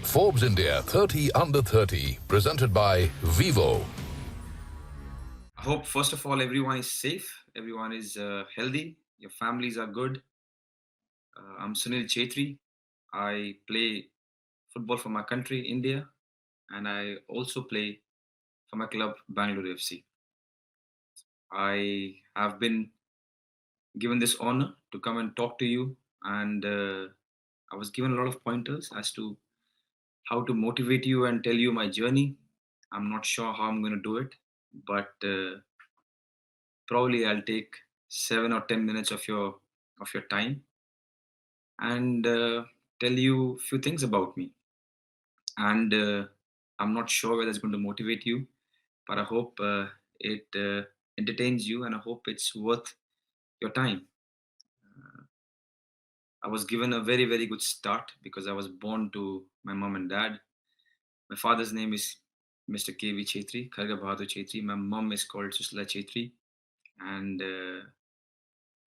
Forbes India 30 Under 30, presented by Vivo. I hope, first of all, everyone is safe, everyone is healthy, your families are good. I'm Sunil Chhetri. I play football for my country, India, and I also play for my club, Bangalore FC. I have been given this honor to come and talk to you, and I was given a lot of pointers as to how to motivate you and tell you my journey. I'm not sure how I'm going to do it, but probably I'll take 7 or 10 minutes of your time and tell you a few things about me. And I'm not sure whether it's going to motivate you, but I hope it entertains you, and I hope it's worth your time. I was given a very, very good start because I was born to my mom and dad. My father's name is Mr. K.V. Chhetri, Khel Ratna Chhetri. My mom is called Susila Chhetri. And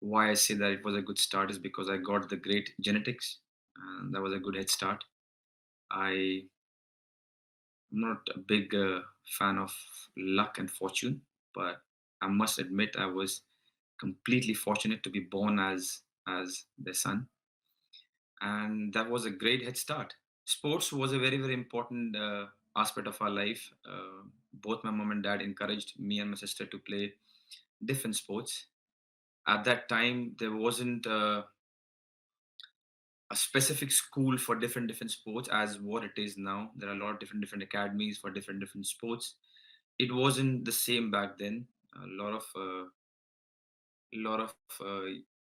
why I say that it was a good start is because I got the great genetics, and that was a good head start. I'm not a big fan of luck and fortune, but I must admit I was completely fortunate to be born as their son, and that was a great head start. Sports was a very, very important aspect of our life. Both my mom and dad encouraged me and my sister to play different sports. At that time, there wasn't a specific school for different sports as what it is now. There are a lot of different academies for different sports. It wasn't the same back then. A lot of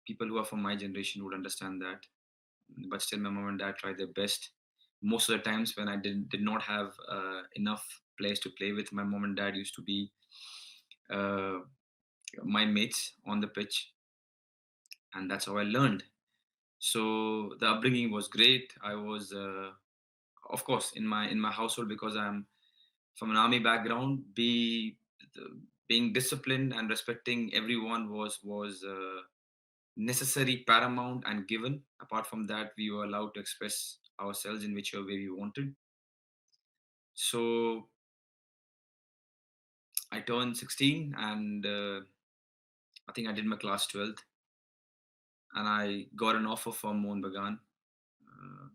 people who are from my generation would understand that, but still my mom and dad tried their best. Most of the times when I did not have enough players to play with, my mom and dad used to be uh, my mates on the pitch, and that's how I learned. So the upbringing was great. I was of course in my household, because I'm from an army background. Being disciplined and respecting everyone was necessary, paramount, and given. Apart from that, we were allowed to express ourselves in whichever way we wanted. So I turned 16, and I think I did my class 12th, and I got an offer from Mohun Bagan, uh,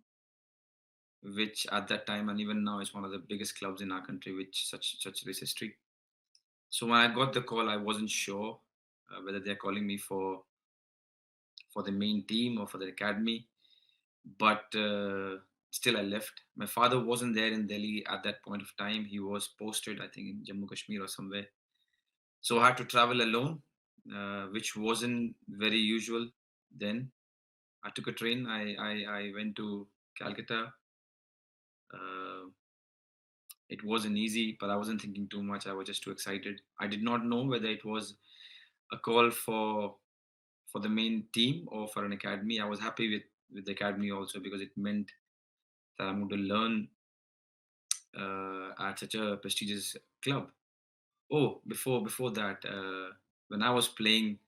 which at that time and even now is one of the biggest clubs in our country with such rich history. So when I got the call, I wasn't sure whether they're calling me for the main team or for the academy, but still I left. My father wasn't there in Delhi at that point of time. He was posted, I think, in Jammu Kashmir or somewhere. So I had to travel alone, which wasn't very usual then. I took a train. I went to Calcutta. Uh, it wasn't easy, but I wasn't thinking too much. I was just too excited. I did not know whether it was a call for the main team or for an academy. I was happy with the academy also, because it meant that I'm going to learn at such a prestigious club. Oh, before that, when I was playing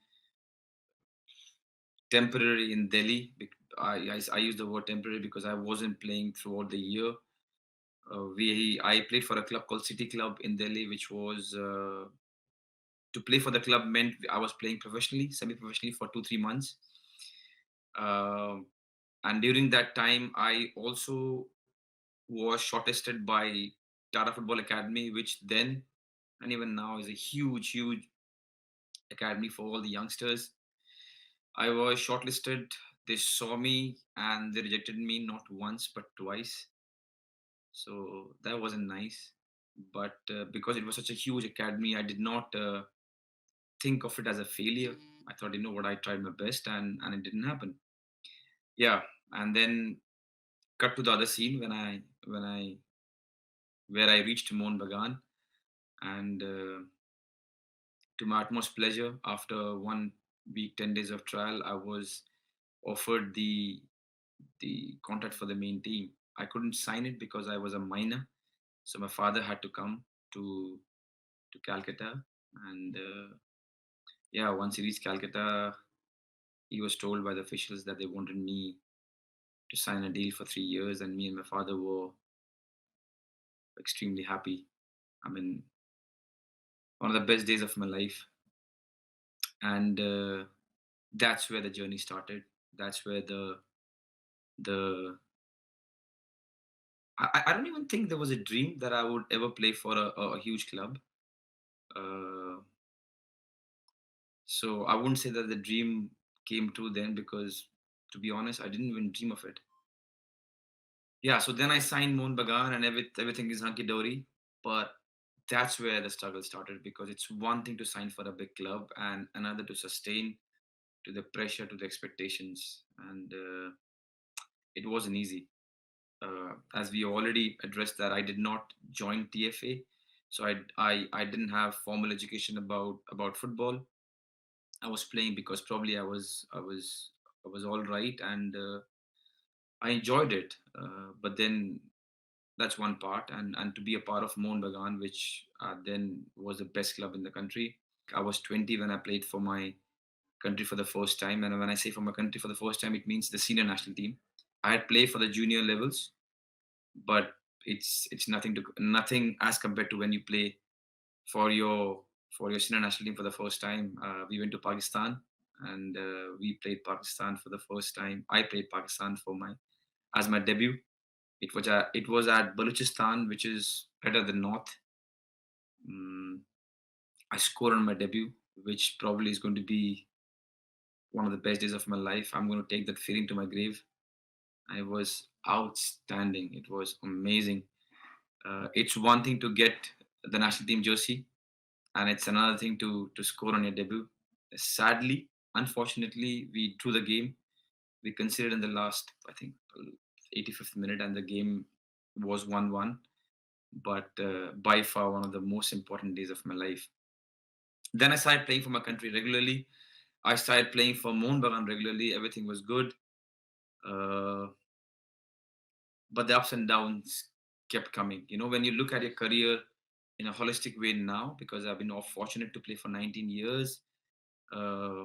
temporary in Delhi, I use the word temporary because I wasn't playing throughout the year. I played for a club called City Club in Delhi, which was to play for the club meant I was playing professionally, semi-professionally for 2 3 months. Um and during that time, I also was shortlisted by Tata Football Academy, which then and even now is a huge academy for all the youngsters. I was shortlisted. They saw me and they rejected me not once but twice. So that wasn't nice. But because it was such a huge academy, I did not think of it as a failure. I thought, you know what, I tried my best, and it didn't happen. Yeah, and then cut to the other scene when I where I reached Mohun Bagan, and to my utmost pleasure, after 1 week, 10 days of trial, I was offered the contract for the main team. I couldn't sign it because I was a minor, so my father had to come to to Calcutta, and yeah, once he reached Calcutta, he was told by the officials that they wanted me to sign a deal for 3 years, and me and my father were extremely happy. I mean, one of the best days of my life, and that's where the journey started. That's where the I don't even think there was a dream that I would ever play for a huge club. Uh, so I wouldn't say that the dream came true then, because to be honest, I didn't even dream of it. Yeah, so then I signed Mohan Bagan and everything is hunky dory. But that's where the struggle started, because it's one thing to sign for a big club and another to sustain to the pressure, to the expectations. And it wasn't easy. As we already addressed that, I did not join TFA. So I didn't have formal education about football. I was playing because probably I was all right, and I enjoyed it. But then that's one part, and to be a part of Mohun Bagan, which then was the best club in the country. I was 20 when I played for my country for the first time, and when I say for my country for the first time, it means the senior national team. I had played for the junior levels, but it's nothing as compared to when you play for your senior national team for the first time. We went to Pakistan, and we played Pakistan for the first time. I played Pakistan for my as my debut. It was at Balochistan, which is better than North. Mm, I scored on my debut, which probably is going to be one of the best days of my life. I'm going to take that feeling to my grave. And it was outstanding. It was amazing. It's one thing to get the national team jersey, and it's another thing to score on your debut. Sadly, unfortunately, we drew the game. We considered in the last, I think, 85th minute, and the game was 1-1. But by far one of the most important days of my life. Then I started playing for my country regularly. I started playing for Mohun Bagan regularly. Everything was good. Uh, but the ups and downs kept coming. When you look at your career in a holistic way now, because I've been fortunate to play for 19 years, uh,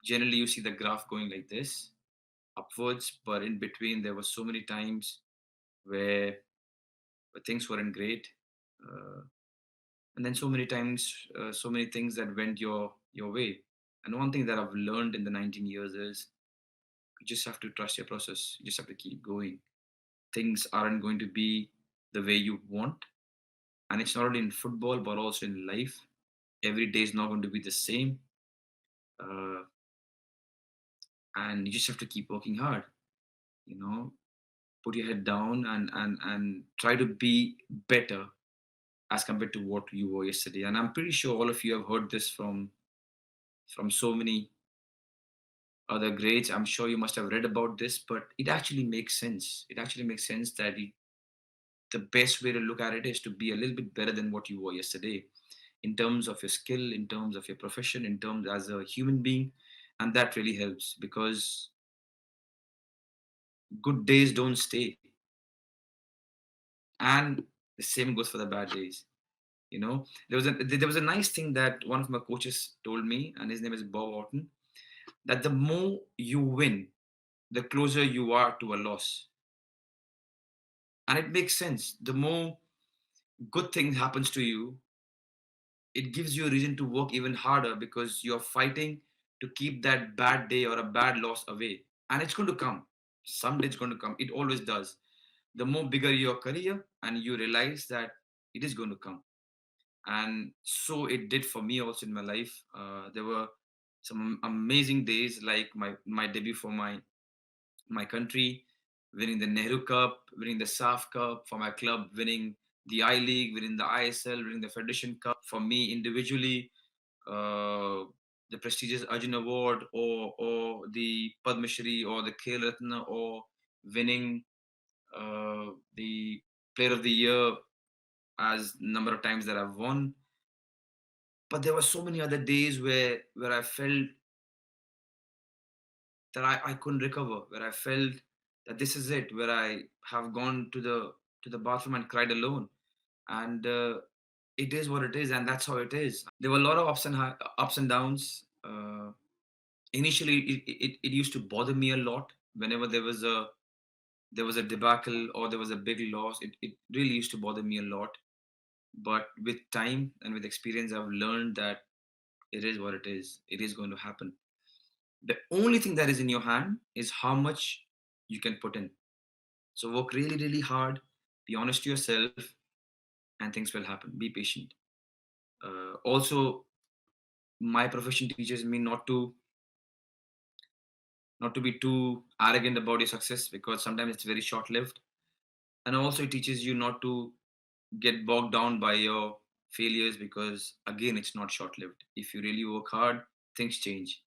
generally you see the graph going like this, upwards. But in between, there were so many times where, where things weren't great. Uh, and then so many times, so many things that went your way. And one thing that I've learned in the 19 years is you just have to trust your process. You just have to keep going. Things aren't going to be the way you want, and it's not only in football but also in life. Every day is not going to be the same, uh, and you just have to keep working hard. You know, put your head down and try to be better as compared to what you were yesterday. And I'm pretty sure all of you have heard this from so many other grades. I'm sure you must have read about this, but it actually makes sense. It actually makes sense that the best way to look at it is to be a little bit better than what you were yesterday, in terms of your skill, in terms of your profession, in terms as a human being. And that really helps, because good days don't stay. And the same goes for the bad days. There was a nice thing that one of my coaches told me, and his name is Bob Orton, that the more you win, the closer you are to a loss. And it makes sense. The more good thing happens to you, it gives you a reason to work even harder, because you're fighting to keep that bad day or a bad loss away. And it's going to come. Someday it's going to come. It always does. The more bigger your career, and you realize that it is going to come. And so it did for me also in my life. There were some amazing days, like my debut for my country, winning the Nehru Cup, winning the SAF Cup for my club, winning the I League, winning the ISL, winning the Federation Cup. For me individually, uh, the prestigious Arjuna Award, or the Padma Shri, or the Khel Ratna, or winning the Player of the Year as number of times that I've won. But there were so many other days where I felt that I couldn't recover, where I felt that this is it, where I have gone to the bathroom and cried alone. And it is what it is, and that's how it is. There were a lot of ups and downs. Initially, it used to bother me a lot whenever there was there was a debacle or there was a big loss, it really used to bother me a lot. But with time and with experience, I've learned that it is what it is. It is going to happen. The only thing that is in your hand is how much you can put in. So work really, really hard, be honest to yourself, and things will happen. Be patient. Also, my profession teaches me not to be too arrogant about your success, because sometimes it's very short lived. And also it teaches you not to get bogged down by your failures, because again, it's not short lived. If you really work hard, things change.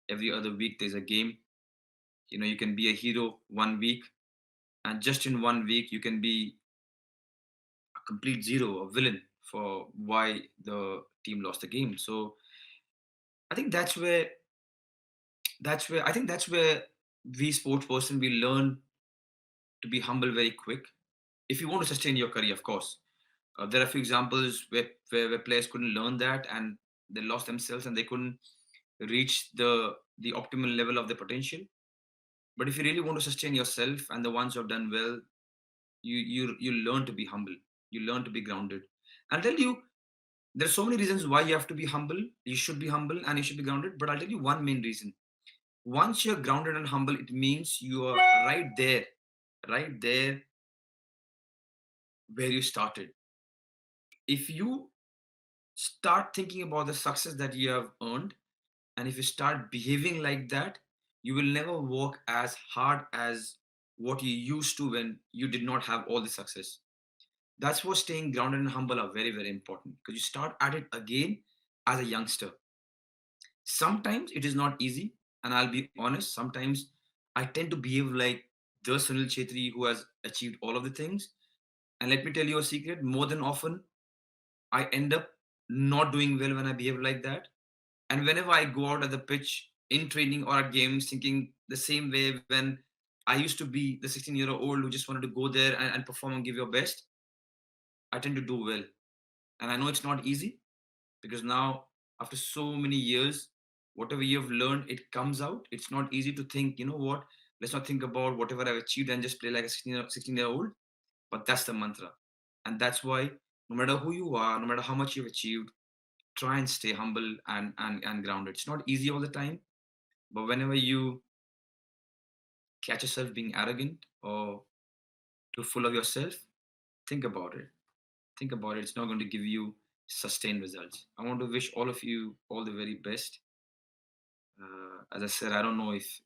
Every other week there's a game. You can be a hero one week, and just in one week you can be a complete zero, a villain for why the team lost the game. So I think that's where we sports person, we learn to be humble very quick. If you want to sustain your career, of course. There are a few examples where players couldn't learn that, and they lost themselves and they couldn't reach the optimal level of their potential. But if you really want to sustain yourself and the ones who have done well, you learn to be humble. You learn to be grounded. I'll tell you, there's so many reasons why you have to be humble. You should be humble and you should be grounded. But I'll tell you one main reason. Once you're grounded and humble, it means you are right there where you started. If you start thinking about the success that you have earned, and if you start behaving like that, you will never work as hard as what you used to when you did not have all the success. That's why staying grounded and humble are very, very important, because you start at it again as a youngster. Sometimes it is not easy, and I'll be honest, sometimes I tend to behave like the Sunil Chhetri who has achieved all of the things. And let me tell you a secret, more than often, I end up not doing well when I behave like that. And whenever I go out at the pitch in training or at games, thinking the same way when I used to be the 16-year-old who just wanted to go there and perform and give your best, I tend to do well. And I know it's not easy, because now, after so many years, whatever you've learned, it comes out. It's not easy to think, you know what, let's not think about whatever I've achieved and just play like a 16-year-old. But that's the mantra. And that's why, no matter who you are, no matter how much you've achieved, try and stay humble and grounded. It's not easy all the time, but whenever you catch yourself being arrogant or too full of yourself, think about it. Think about it. It's not going to give you sustained results. I want to wish all of you all the very best. As I said, I don't know if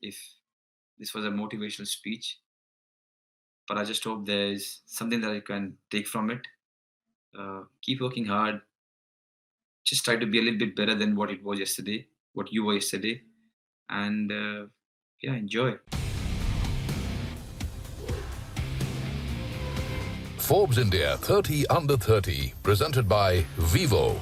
this was a motivational speech, but I just hope there is something that I can take from it. Keep working hard. Just try to be a little bit better than what it was yesterday, what you were yesterday, and yeah, enjoy. Forbes India 30 Under 30, presented by Vivo.